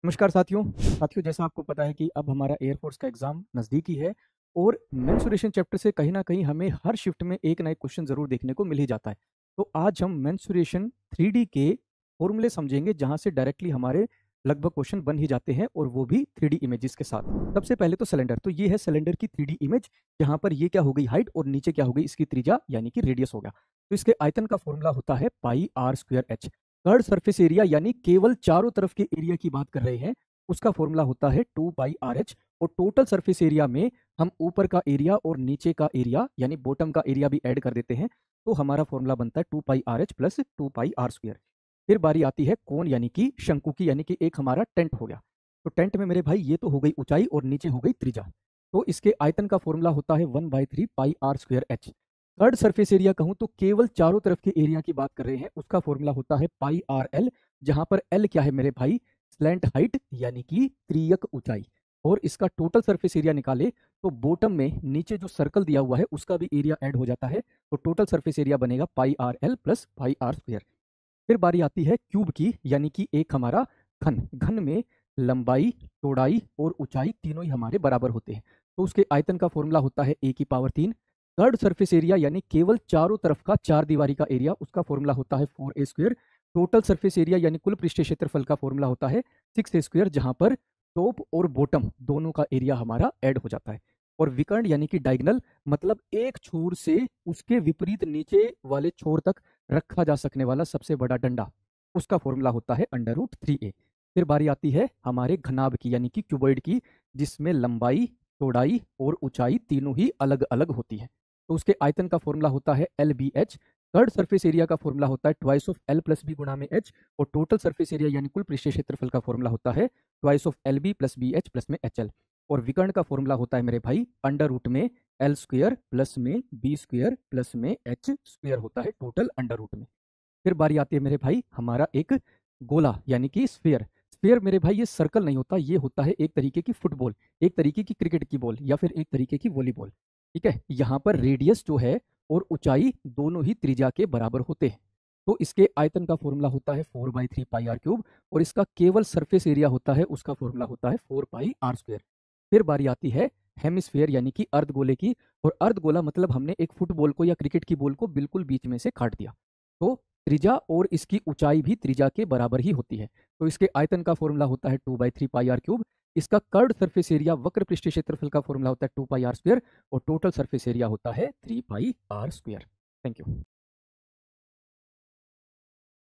नमस्कार साथियों जैसा आपको पता है कि अब हमारा एयरफोर्स का एग्जाम नज़दीकी है और मेंसुरेशन चैप्टर से कहीं ना कहीं हमें हर शिफ्ट में एक ना एक क्वेश्चन ज़रूर देखने को मिल ही जाता है। तो आज हम मेंसुरेशन 3D के फॉर्मूले समझेंगे जहां से डायरेक्टली हमारे लगभग क्वेश्चन बन ही जाते हैं और वो भी 3D इमेजेस के साथ। सबसे पहले तो सिलेंडर, तो ये है सिलेंडर की 3D इमेज जहां पर ये क्या हो गई हाइट और नीचे क्या हो गई इसकी त्रिज्या यानी कि रेडियस हो गया। तो इसके आयतन का फॉर्मूला होता है pi r square h. Third surface area यानी केवल चारों तरफ के एरिया की बात कर रहे हैं, उसका फॉर्मूला होता है 2 पाई आर एच। और टोटल सरफेस एरिया में हम ऊपर का एरिया और नीचे का एरिया यानी बॉटम का एरिया भी ऐड कर देते हैं, तो हमारा फॉर्मूला बनता है 2 pi r h plus 2 pi r square. फिर बारी आती है कोण यानी कि शंकु की, यानी कि एक हमारा टेंट हो गया। तो टेंट में मेरे भाई ये तो हो गई ऊंचाई और नीचे हो गई त्रिज्या। तो इसके आयतन का फॉर्मूला होता है 1/3 pi r square h. Third surface area कहूं तो केवल चारों तरफ के एरिया की बात कर रहे हैं, उसका फॉर्मूला होता है पाई आर एल, जहां पर एल क्या है मेरे भाई, स्लैंट हाइट यानी कि त्रियक ऊंचाई। और इसका टोटल सरफेस एरिया निकाले तो बॉटम में नीचे जो सर्कल दिया हुआ है उसका भी एरिया ऐड हो जाता है, तो टोटल सरफेस एरिया बनेगा pi r l plus pi r square. फिर बारी आती है क्यूब की, यानी कि एक हमारा घन। घन में लंबाई, चौड़ाई और ऊंचाई तीनों ही हमारे बराबर होते हैं, तो उसके आयतन का फॉर्मूला होता है A⁴। थर्ड सरफेस एरिया यानी केवल चारों तरफ का चार दीवारी का एरिया, उसका फॉर्मूला होता है 4A²। टोटल सरफेस एरिया यानी कुल पृष्ठीय क्षेत्रफल का फॉर्मूला होता है 6A², जहां पर टॉप और बॉटम दोनों का एरिया हमारा ऐड हो जाता है। और विकर्ण यानी कि डायगनल मतलब एक छोर से उसके विपरीत नीचे वाले छोर तक रखा जा सकने वाला सबसे बड़ा डंडा, उसका फॉर्मूला होता है √3a। फिर बारी आती है हमारे घनाभ की यानी कि क्यूबॉइड की, जिसमें लंबाई, चौड़ाई और ऊंचाई तीनों ही अलग अलग होती है, तो उसके आयतन का फॉर्मूला होता है LBH। थर्ड सरफेस एरिया का फॉर्मूला होता है twice of L plus B गुणा में H। और टोटल सरफेस एरिया यानी कुल पृष्ठीय क्षेत्रफल का फॉर्मूला होता है twice of LB plus BH plus में HL। और विकर्ण का फॉर्मूला होता है मेरे भाई अंडर रूट में L² प्लस में B² प्लस में H² होता है टोटल अंडर रूट में। फिर बारी आती है मेरे भाई हमारा एक गोला यानी कि स्फीयर। स्फीयर मेरे भाई ये सर्कल नहीं होता, ये होता है एक तरीके की फुटबॉल, एक तरीके की क्रिकेट की बॉल या फिर एक तरीके की वॉलीबॉल। ठीक है, यहाँ पर रेडियस जो है और ऊंचाई दोनों ही त्रिज्या के बराबर होते हैं, तो इसके आयतन का फॉर्मूला होता है 4/3 पाई आर क्यूब। और इसका केवल सरफेस एरिया होता है, उसका फॉर्मूला होता है 4 पाई आर स्क्वायर। फिर बारी आती है हेमिस्फीयर यानी कि अर्धगोले की। और अर्धगोला मतलब हमने एक फुटबॉल को या क्रिकेट की बॉल को बिल्कुल बीच में से काट दिया, तो त्रिज्या और इसकी ऊंचाई भी त्रिज्या के बराबर ही होती है, तो इसके आयतन का फॉर्मूला होता है 2/3 पाई आर क्यूब। इसका कर्ड सरफेस एरिया वक्र पृष्ठीय क्षेत्रफल का फॉर्मूला होता है 2 पाई आर स्क्वायर। और टोटल सरफेस एरिया होता है 3 पाई आर स्क्वायर। Thank you.